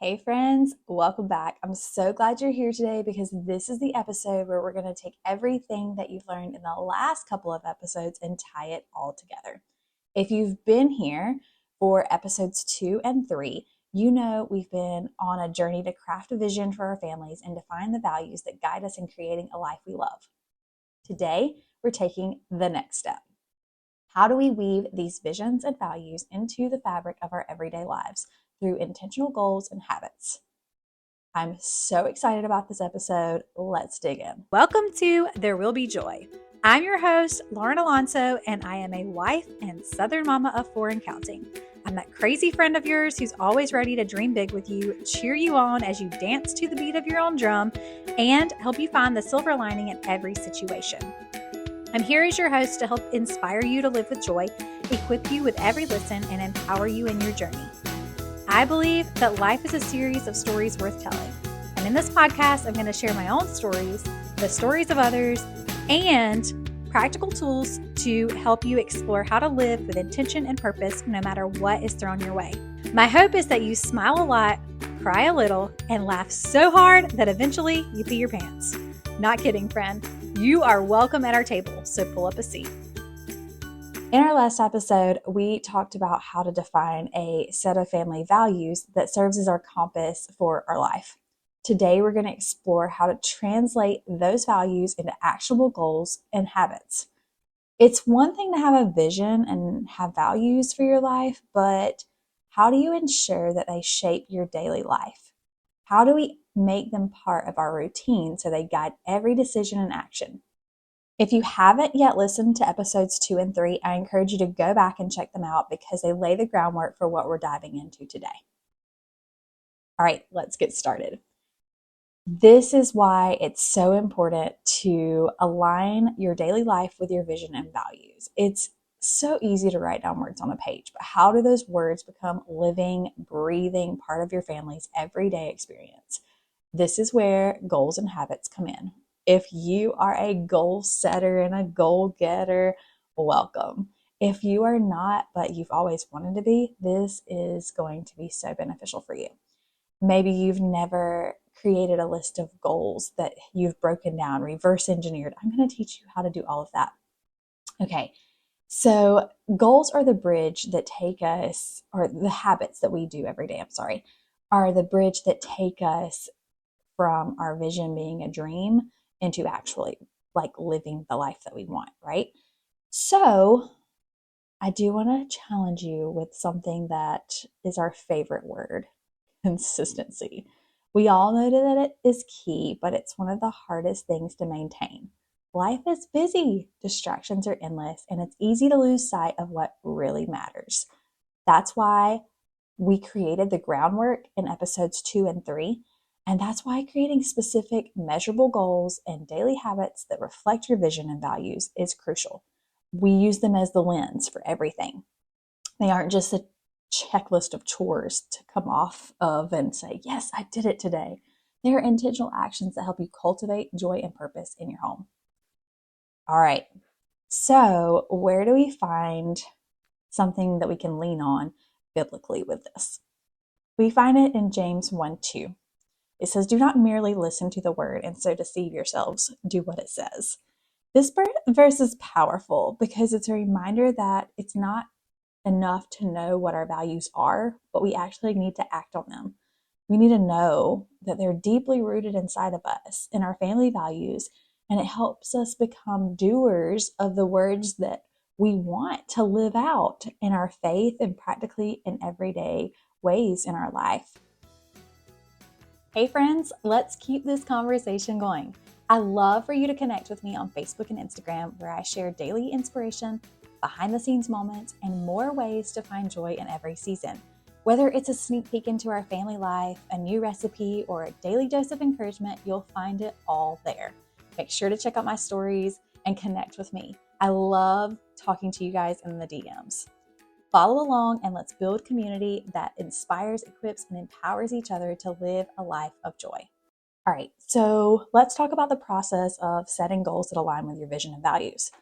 Hey friends, welcome back. I'm so glad you're here today because this is the episode where we're going to take everything that you've learned in the last couple of episodes and tie it all together. If you've been here for episodes 2 and 3, you know we've been on a journey to craft a vision for our families and define the values that guide us in creating a life we love. Today, we're taking the next step. How do we weave these visions and values into the fabric of our everyday lives through intentional goals and habits? I'm so excited about this episode. Let's dig in. Welcome to There Will Be Joy. I'm your host, Lauren Alonso, and I am a wife and Southern mama of 4 and counting. I'm that crazy friend of yours who's always ready to dream big with you, cheer you on as you dance to the beat of your own drum, and help you find the silver lining in every situation. I'm here as your host to help inspire you to live with joy, equip you with every listen, and empower you in your journey. I believe that life is a series of stories worth telling. And in this podcast, I'm going to share my own stories, the stories of others, and practical tools to help you explore how to live with intention and purpose no matter what is thrown your way. My hope is that you smile a lot, cry a little, and laugh so hard that eventually you pee your pants. Not kidding, friend. You are welcome at our table, so pull up a seat. In our last episode, we talked about how to define a set of family values that serves as our compass for our life. Today, we're going to explore how to translate those values into actionable goals and habits. It's one thing to have a vision and have values for your life, but how do you ensure that they shape your daily life? How do we make them part of our routine so they guide every decision and action? If you haven't yet listened to episodes 2 and 3, I encourage you to go back and check them out because they lay the groundwork for what we're diving into today. All right, let's get started. This is why it's so important to align your daily life with your vision and values. It's so easy to write down words on a page, but how do those words become living, breathing part of your family's everyday experience? This is where goals and habits come in. If you are a goal setter and a goal getter, welcome. If you are not, but you've always wanted to be, this is going to be so beneficial for you. Maybe you've never created a list of goals that you've broken down, reverse engineered. I'm going to teach you how to do all of that. Okay, so goals are the bridge that take us, or the habits that we do every day, are the bridge that take us from our vision being a dream into actually like living the life that we want, right? So I do want to challenge you with something that is our favorite word, consistency. We all know that it is key, but it's one of the hardest things to maintain. Life is busy, distractions are endless, and it's easy to lose sight of what really matters. That's why we created the groundwork in episodes 2 and 3. And that's why creating specific, measurable goals and daily habits that reflect your vision and values is crucial. We use them as the lens for everything. They aren't just a checklist of chores to come off of and say, yes, I did it today. They are intentional actions that help you cultivate joy and purpose in your home. All right, so where do we find something that we can lean on biblically with this? We find it in James 1:2. It says, do not merely listen to the word and so deceive yourselves. Do what it says. This verse is powerful because it's a reminder that it's not enough to know what our values are, but we actually need to act on them. We need to know that they're deeply rooted inside of us, in our family values, and it helps us become doers of the words that we want to live out in our faith and practically in everyday ways in our life. Hey friends, let's keep this conversation going. I love for you to connect with me on Facebook and Instagram, where I share daily inspiration, behind the scenes moments, and more ways to find joy in every season. Whether it's a sneak peek into our family life, a new recipe, or a daily dose of encouragement, you'll find it all there. Make sure to check out my stories and connect with me. I love talking to you guys in the DMs. Follow along and let's build community that inspires, equips, and empowers each other to live a life of joy. All right, so let's talk about the process of setting goals that align with your vision and values.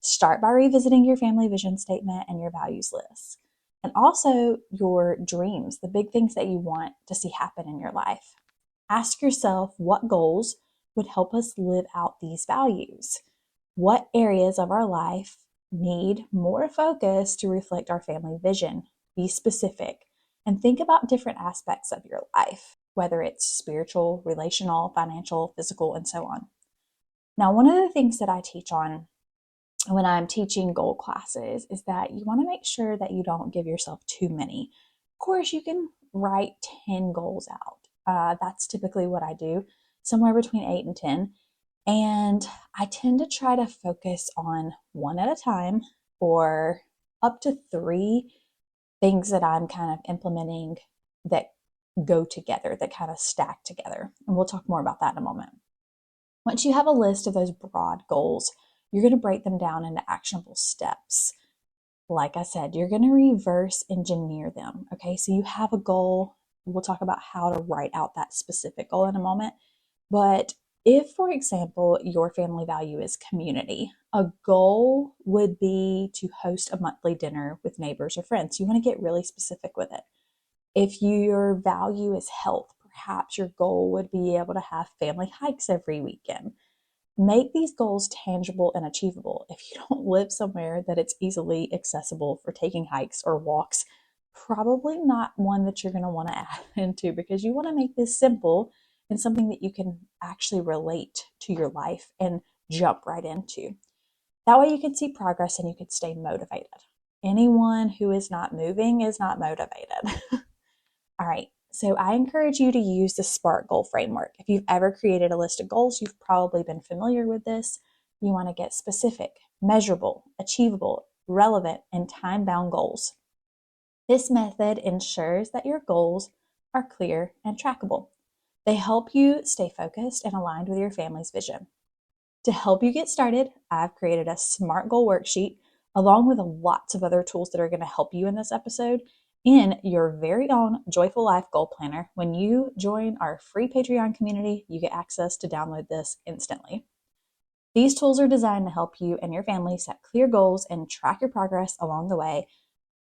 Start by revisiting your family vision statement and your values list. and also your dreams, the big things that you want to see happen in your life. Ask yourself what goals would help us live out these values. What areas of our life need more focus to reflect our family vision? Be specific and think about different aspects of your life, whether it's spiritual, relational, financial, physical, and so on. Now, one of the things that I teach on when I'm teaching goal classes is that you want to make sure that you don't give yourself too many. Of course, you can write 10 goals out. That's typically what I do, somewhere between 8 and 10. And I tend to try to focus on one at a time or up to 3 things that I'm kind of implementing that go together, that kind of stack together. And we'll talk more about that in a moment. Once you have a list of those broad goals, you're going to break them down into actionable steps. Like I said, you're going to reverse engineer them. Okay, so you have a goal. We'll talk about how to write out that specific goal in a moment. But if, for example, your family value is community, a goal would be to host a monthly dinner with neighbors or friends. You want to get really specific with it. If your value is health, perhaps your goal would be able to have family hikes every weekend. Make these goals tangible and achievable. If you don't live somewhere that it's easily accessible for taking hikes or walks, probably not one that you're going to want to add into, because you want to make this simple and something that you can actually relate to your life and jump right into. That way you can see progress and you can stay motivated. Anyone who is not moving is not motivated. All right, so I encourage you to use the SMART goal framework. If you've ever created a list of goals, you've probably been familiar with this. You want to get specific, measurable, achievable, relevant, and time-bound goals. This method ensures that your goals are clear and trackable. They help you stay focused and aligned with your family's vision. To help you get started, I've created a SMART goal worksheet along with lots of other tools that are going to help you in this episode in your very own Joyful Life Goal Planner. When you join our free Patreon community, you get access to download this instantly. These tools are designed to help you and your family set clear goals and track your progress along the way.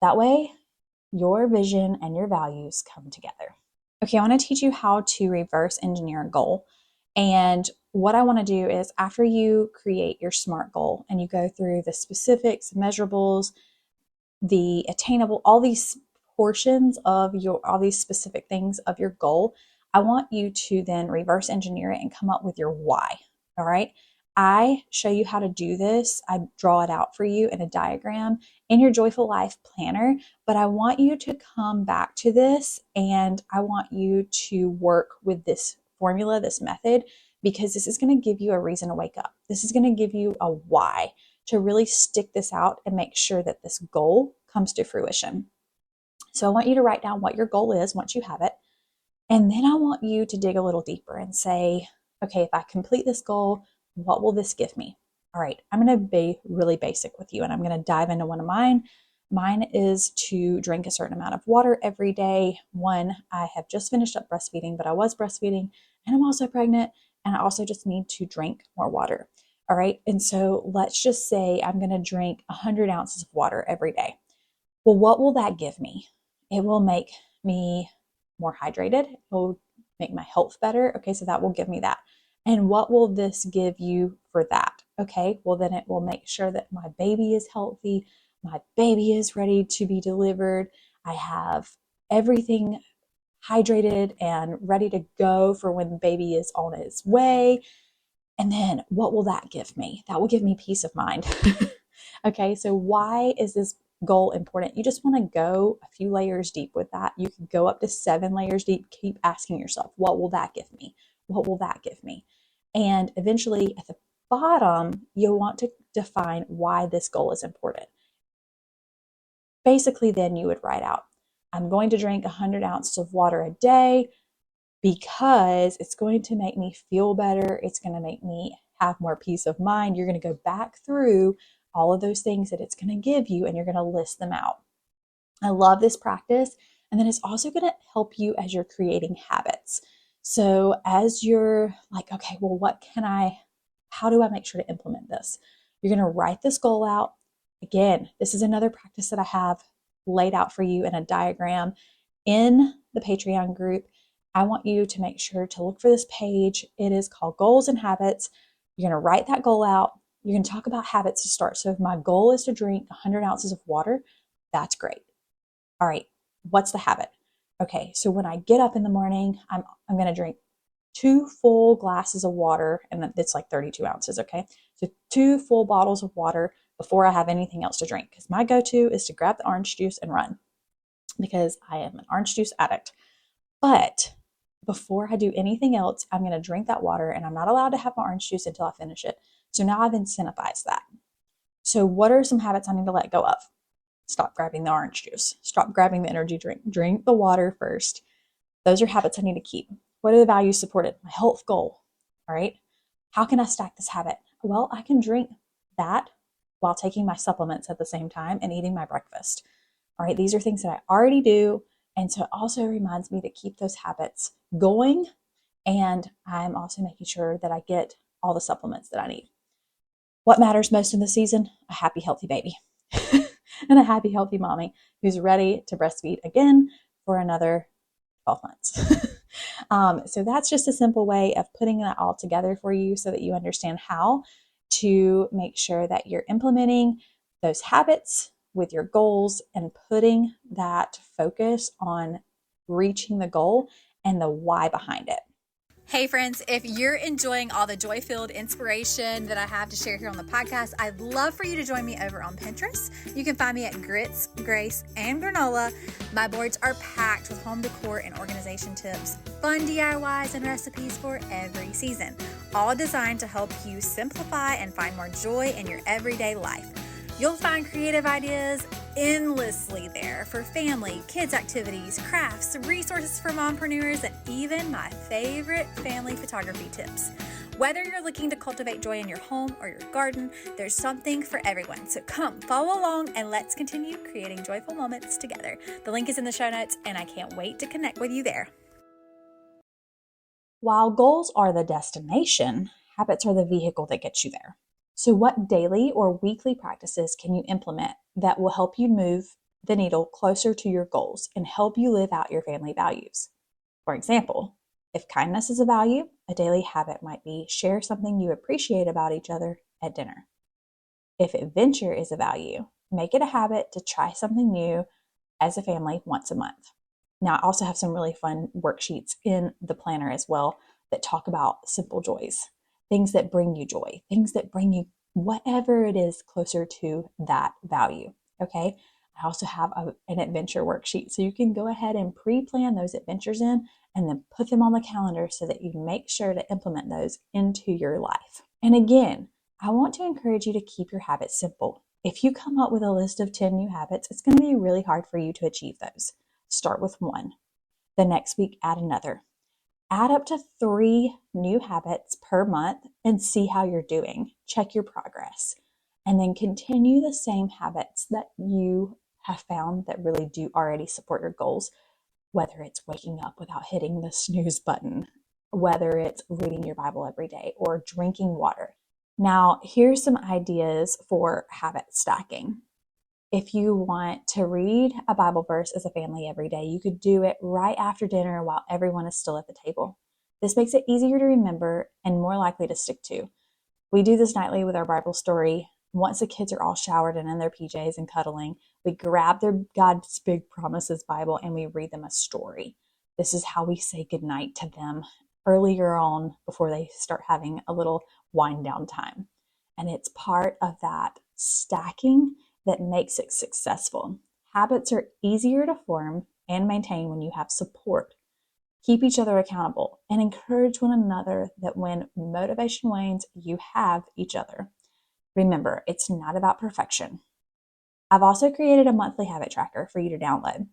That way, your vision and your values come together. Okay, I want to teach you how to reverse engineer a goal. And what I want to do is, after you create your SMART goal and you go through the specifics, measurables, the attainable, all these portions of all these specific things of your goal, I want you to then reverse engineer it and come up with your why. All right. I show you how to do this. I draw it out for you in a diagram in your Joyful Life Planner, but I want you to come back to this and I want you to work with this formula, this method, because this is going to give you a reason to wake up. This is going to give you a why to really stick this out and make sure that this goal comes to fruition. So I want you to write down what your goal is once you have it. And then I want you to dig a little deeper and say, okay, if I complete this goal, what will this give me? All right, I'm going to be really basic with you and I'm going to dive into one of mine. Mine is to drink a certain amount of water every day. One, I have just finished up breastfeeding, but I was breastfeeding and I'm also pregnant and I also just need to drink more water. All right, and so let's just say I'm going to drink 100 ounces of water every day. Well, what will that give me? It will make me more hydrated. It will make my health better. Okay, so that will give me that. And what will this give you for that? Okay, well, then it will make sure that my baby is healthy. My baby is ready to be delivered. I have everything hydrated and ready to go for when the baby is on its way. And then what will that give me? That will give me peace of mind. Okay, so why is this goal important? You just want to go a few layers deep with that. You can go up to 7 layers deep. Keep asking yourself, what will that give me? What will that give me? And eventually at the bottom, you'll want to define why this goal is important. Basically, then you would write out, I'm going to drink 100 ounces of water a day because it's going to make me feel better. It's going to make me have more peace of mind. You're going to go back through all of those things that it's going to give you and you're going to list them out. I love this practice. And then it's also going to help you as you're creating habits. So as you're like, okay, well, how do I make sure to implement this? You're going to write this goal out. Again, this is another practice that I have laid out for you in a diagram in the Patreon group. I want you to make sure to look for this page. It is called Goals and Habits. You're going to write that goal out. You're going to talk about habits to start. So if my goal is to drink 100 ounces of water, that's great. All right, what's the habit? Okay, so when I get up in the morning, I'm going to drink 2 full glasses of water, and it's like 32 ounces, okay? So 2 full bottles of water before I have anything else to drink, because my go-to is to grab the orange juice and run, because I am an orange juice addict. But before I do anything else, I'm going to drink that water, and I'm not allowed to have my orange juice until I finish it. So now I've incentivized that. So what are some habits I need to let go of? Stop grabbing the orange juice. Stop grabbing the energy drink. Drink the water first. Those are habits I need to keep. What are the values supported? My health goal. All right. How can I stack this habit? Well, I can drink that while taking my supplements at the same time and eating my breakfast. All right. These are things that I already do. And so it also reminds me to keep those habits going. And I'm also making sure that I get all the supplements that I need. What matters most in the season? A happy, healthy baby and a happy, healthy mommy who's ready to breastfeed again for another 12 months. So that's just a simple way of putting that all together for you so that you understand how to make sure that you're implementing those habits with your goals and putting that focus on reaching the goal and the why behind it. Hey friends, if you're enjoying all the joy-filled inspiration that I have to share here on the podcast, I'd love for you to join me over on Pinterest. You can find me at Grits, Grace, and Granola. My boards are packed with home decor and organization tips, fun DIYs, and recipes for every season, all designed to help you simplify and find more joy in your everyday life. You'll find creative ideas endlessly there for family, kids activities, crafts, resources for mompreneurs, and even my favorite family photography tips. Whether you're looking to cultivate joy in your home or your garden, there's something for everyone. So come follow along and let's continue creating joyful moments together. The link is in the show notes and I can't wait to connect with you there. While goals are the destination, habits are the vehicle that gets you there. So what daily or weekly practices can you implement that will help you move the needle closer to your goals and help you live out your family values? For example, if kindness is a value, a daily habit might be share something you appreciate about each other at dinner. If adventure is a value, make it a habit to try something new as a family once a month. Now, I also have some really fun worksheets in the planner as well that talk about simple joys. Things that bring you joy, things that bring you whatever it is closer to that value, okay? I also have an adventure worksheet, so you can go ahead and pre-plan those adventures in and then put them on the calendar so that you make sure to implement those into your life. And again, I want to encourage you to keep your habits simple. If you come up with a list of 10 new habits, it's going to be really hard for you to achieve those. Start with one. The next week, add another. Add up to 3 new habits per month and see how you're doing. Check your progress. And then continue the same habits that you have found that really do already support your goals, whether it's waking up without hitting the snooze button, whether it's reading your Bible every day or drinking water. Now, here's some ideas for habit stacking. If you want to read a Bible verse as a family every day, you could do it right after dinner while everyone is still at the table. This makes it easier to remember and more likely to stick to. We do this nightly with our Bible story. Once the kids are all showered and in their PJs and cuddling, we grab their God's Big Promises Bible and we read them a story. This is how we say goodnight to them earlier on before they start having a little wind down time. And it's part of that stacking that makes it successful. Habits are easier to form and maintain when you have support. Keep each other accountable and encourage one another that when motivation wanes, you have each other. Remember, it's not about perfection. I've also created a monthly habit tracker for you to download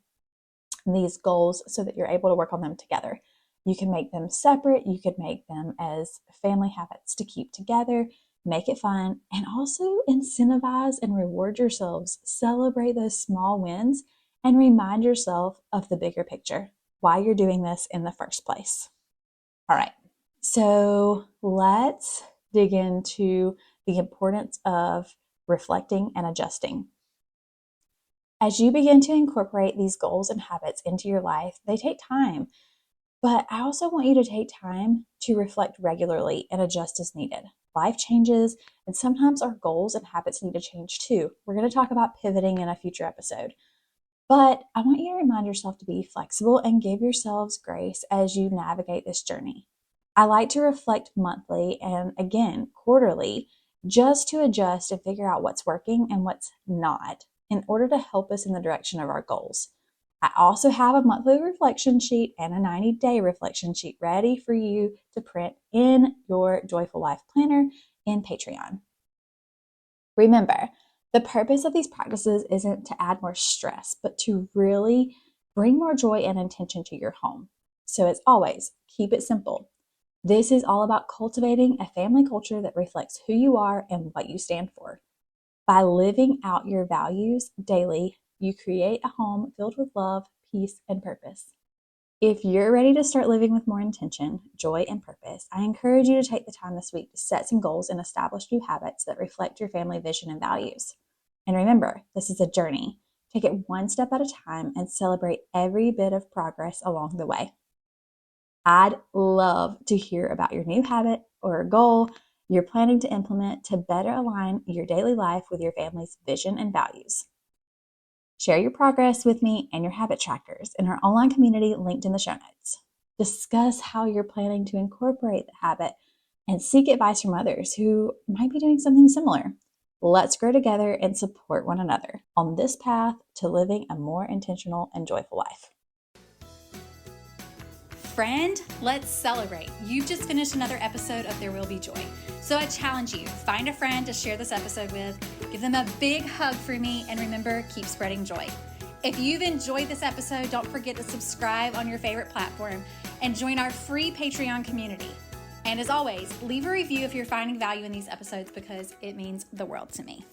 these goals so that you're able to work on them together. You can make them separate. You could make them as family habits to keep together. Make it fun, and also incentivize and reward yourselves. Celebrate those small wins and remind yourself of the bigger picture, why you're doing this in the first place. All right, so let's dig into the importance of reflecting and adjusting. As you begin to incorporate these goals and habits into your life, they take time. But I also want you to take time to reflect regularly and adjust as needed. Life changes, and sometimes our goals and habits need to change too. We're going to talk about pivoting in a future episode. But I want you to remind yourself to be flexible and give yourselves grace as you navigate this journey. I like to reflect monthly and again quarterly just to adjust and figure out what's working and what's not in order to help us in the direction of our goals. I also have a monthly reflection sheet and a 90-day reflection sheet ready for you to print in your Joyful Life Planner in Patreon. Remember, the purpose of these practices isn't to add more stress, but to really bring more joy and intention to your home. So as always, keep it simple. This is all about cultivating a family culture that reflects who you are and what you stand for. By living out your values daily, you create a home filled with love, peace, and purpose. If you're ready to start living with more intention, joy, and purpose, I encourage you to take the time this week to set some goals and establish new habits that reflect your family vision and values. And remember, this is a journey. Take it one step at a time and celebrate every bit of progress along the way. I'd love to hear about your new habit or goal you're planning to implement to better align your daily life with your family's vision and values. Share your progress with me and your habit trackers in our online community linked in the show notes. Discuss how you're planning to incorporate the habit and seek advice from others who might be doing something similar. Let's grow together and support one another on this path to living a more intentional and joyful life. Friend, let's celebrate. You've just finished another episode of There Will Be Joy. So I challenge you, find a friend to share this episode with, give them a big hug for me, and remember, keep spreading joy. If you've enjoyed this episode, don't forget to subscribe on your favorite platform and join our free Patreon community. And as always, leave a review if you're finding value in these episodes because it means the world to me.